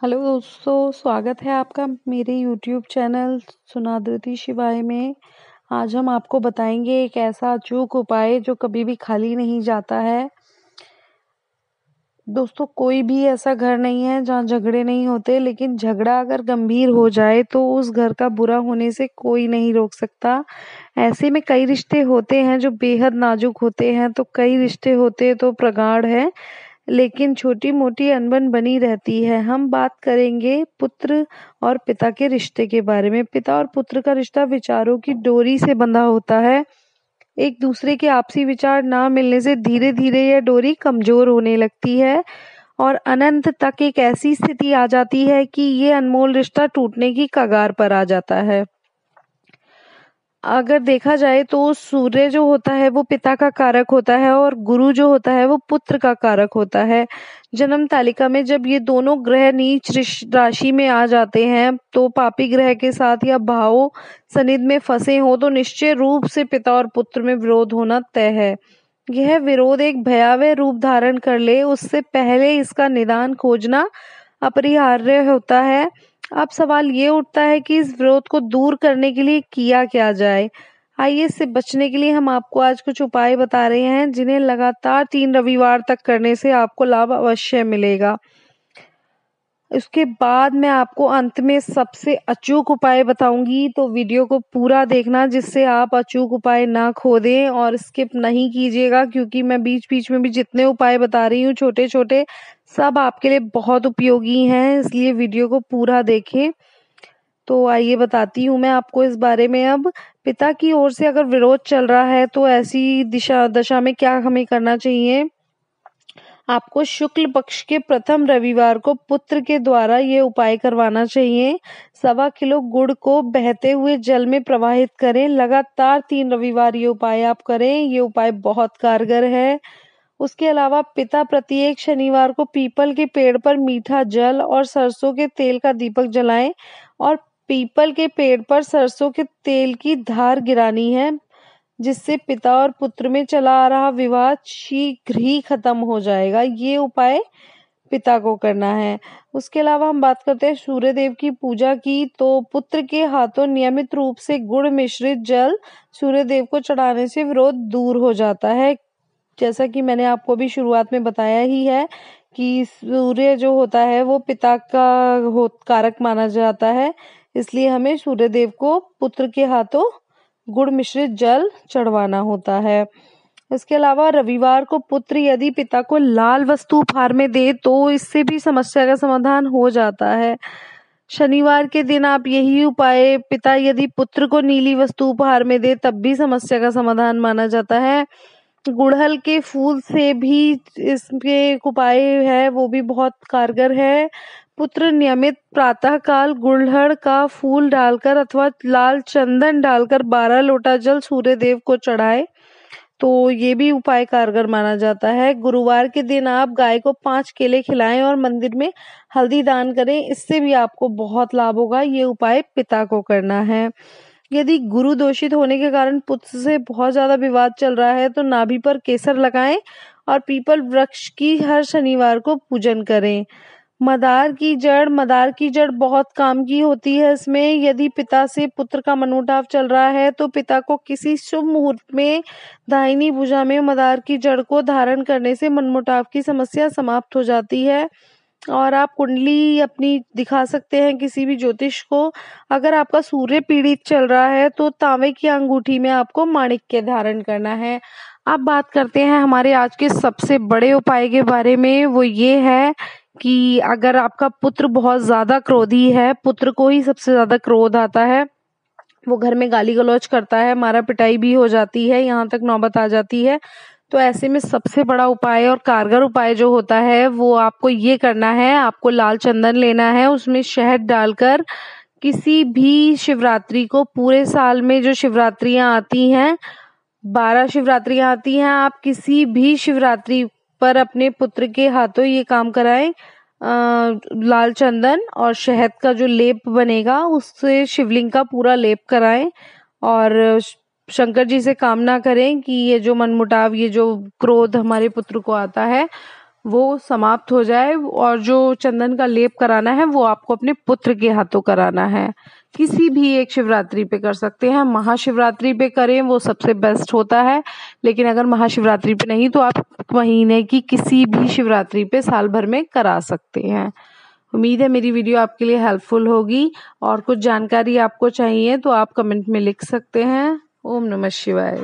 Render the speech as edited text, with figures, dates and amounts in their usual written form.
Hello दोस्तों, स्वागत है आपका मेरे यूट्यूब चैनल सुनाद्रति शिवाय में। आज हम आपको बताएंगे एक ऐसा अचूक उपाय जो कभी भी खाली नहीं जाता है। दोस्तों, कोई भी ऐसा घर नहीं है जहाँ झगड़े नहीं होते, लेकिन झगड़ा अगर गंभीर हो जाए तो उस घर का बुरा होने से कोई नहीं रोक सकता। ऐसे में कई रिश्ते होते हैं जो बेहद नाजुक होते हैं, तो कई रिश्ते होते तो प्रगाढ़ है, लेकिन छोटी मोटी अनबन बनी रहती है। हम बात करेंगे पुत्र और पिता के रिश्ते के बारे में। पिता और पुत्र का रिश्ता विचारों की डोरी से बंधा होता है। एक दूसरे के आपसी विचार ना मिलने से धीरे धीरे यह डोरी कमजोर होने लगती है और अनंत तक एक ऐसी स्थिति आ जाती है कि ये अनमोल रिश्ता टूटने की कगार पर आ जाता है। अगर देखा जाए तो सूर्य जो होता है वो पिता का कारक होता है और गुरु जो होता है वो पुत्र का कारक होता है। जन्म तालिका में जब ये दोनों ग्रह नीच राशि में आ जाते हैं तो पापी ग्रह के साथ या भाव सनिध में फंसे हो तो निश्चय रूप से पिता और पुत्र में विरोध होना तय है। यह विरोध एक भयावह रूप धारण कर ले उससे पहले इसका निदान खोजना अपरिहार्य होता है। अब सवाल ये उठता है कि इस विरोध को दूर करने के लिए किया क्या जाए। आइए, इससे बचने के लिए हम आपको आज कुछ उपाय बता रहे हैं जिन्हें लगातार 3 रविवार तक करने से आपको लाभ अवश्य मिलेगा। उसके बाद मैं आपको अंत में सबसे अचूक उपाय बताऊंगी, तो वीडियो को पूरा देखना जिससे आप अचूक उपाय ना खो दें और स्किप नहीं कीजिएगा, क्योंकि मैं बीच बीच में भी जितने उपाय बता रही हूँ छोटे छोटे, सब आपके लिए बहुत उपयोगी हैं, इसलिए वीडियो को पूरा देखें। तो आइए बताती हूँ मैं आपको इस बारे में। अब पिता की ओर से अगर विरोध चल रहा है तो ऐसी दशा में क्या हमें करना चाहिए। आपको शुक्ल पक्ष के प्रथम रविवार को पुत्र के द्वारा ये उपाय करवाना चाहिए। 1.25 किलो गुड़ को बहते हुए जल में प्रवाहित करें। लगातार 3 रविवार ये उपाय आप करें, ये उपाय बहुत कारगर है। उसके अलावा पिता प्रत्येक शनिवार को पीपल के पेड़ पर मीठा जल और सरसों के तेल का दीपक जलाएं और पीपल के पेड़ पर सरसों के तेल की धार गिरानी है, जिससे पिता और पुत्र में चला आ रहा विवाद शीघ्र ही खत्म हो जाएगा। ये उपाय पिता को करना है। उसके अलावा हम बात करते हैं सूर्य देव की पूजा की, तो पुत्र के हाथों नियमित रूप से गुड़ मिश्रित जल सूर्य देव को चढ़ाने से विरोध दूर हो जाता है। जैसा कि मैंने आपको भी शुरुआत में बताया ही है कि सूर्य जो होता है वो पिता का कारक माना जाता है, इसलिए हमें सूर्य देव को पुत्र के हाथों गुड़ मिश्रित जल चढ़वाना होता है। इसके अलावा रविवार को पुत्र यदि पिता को लाल वस्तु उपहार में दे तो इससे भी समस्या का समाधान हो जाता है। शनिवार के दिन आप यही उपाय पिता यदि पुत्र को नीली वस्तु उपहार में दे तब भी समस्या का समाधान माना जाता है। गुड़हल के फूल से भी इसके एक उपाय है, वो भी बहुत कारगर है। पुत्र नियमित प्रातः काल गुड़हल का फूल डालकर अथवा लाल चंदन डालकर 12 लोटा जल सूर्य देव को चढ़ाए, तो ये भी उपाय कारगर माना जाता है। गुरुवार के दिन आप गाय को 5 केले खिलाएं और मंदिर में हल्दी दान करें, इससे भी आपको बहुत लाभ होगा। ये उपाय पिता को करना है। यदि गुरु दोषित होने के कारण पुत्र से बहुत ज्यादा विवाद चल रहा है तो नाभि पर केसर लगाएं और पीपल वृक्ष की हर शनिवार को पूजन करें। मदार की जड़ बहुत काम की होती है। इसमें यदि पिता से पुत्र का मनमुटाव चल रहा है तो पिता को किसी शुभ मुहूर्त में दाहिनी भुजा में मदार की जड़ को धारण करने से मनमुटाव की समस्या समाप्त हो जाती है। और आप कुंडली अपनी दिखा सकते हैं किसी भी ज्योतिष को। अगर आपका सूर्य पीड़ित चल रहा है तो तांबे की अंगूठी में आपको माणिक्य धारण करना है। अब बात करते हैं हमारे आज के सबसे बड़े उपाय के बारे में। वो ये है कि अगर आपका पुत्र बहुत ज्यादा क्रोधी है, पुत्र को ही सबसे ज्यादा क्रोध आता है, वो घर में गाली गलौज करता है, मारा पिटाई भी हो जाती है, यहाँ तक नौबत आ जाती है, तो ऐसे में सबसे बड़ा उपाय और कारगर उपाय जो होता है वो आपको ये करना है। आपको लाल चंदन लेना है, उसमें शहद डालकर किसी भी शिवरात्रि को, पूरे साल में जो शिवरात्रियां आती हैं 12 शिवरात्रियां आती हैं, आप किसी भी शिवरात्रि पर अपने पुत्र के हाथों ये काम कराएं। लाल चंदन और शहद का जो लेप बनेगा उससे शिवलिंग का पूरा लेप कराएं और शंकर जी से कामना करें कि ये जो मनमुटाव, ये जो क्रोध हमारे पुत्र को आता है वो समाप्त हो जाए, और जो चंदन का लेप कराना है वो आपको अपने पुत्र के हाथों कराना है। किसी भी एक शिवरात्रि पे कर सकते हैं, महाशिवरात्रि पे करें वो सबसे बेस्ट होता है, लेकिन अगर महाशिवरात्रि पे नहीं तो आप महीने की किसी भी शिवरात्रि पे साल भर में करा सकते हैं। उम्मीद है मेरी वीडियो आपके लिए हेल्पफुल होगी, और कुछ जानकारी आपको चाहिए तो आप कमेंट में लिख सकते हैं। ओम नमः शिवाय।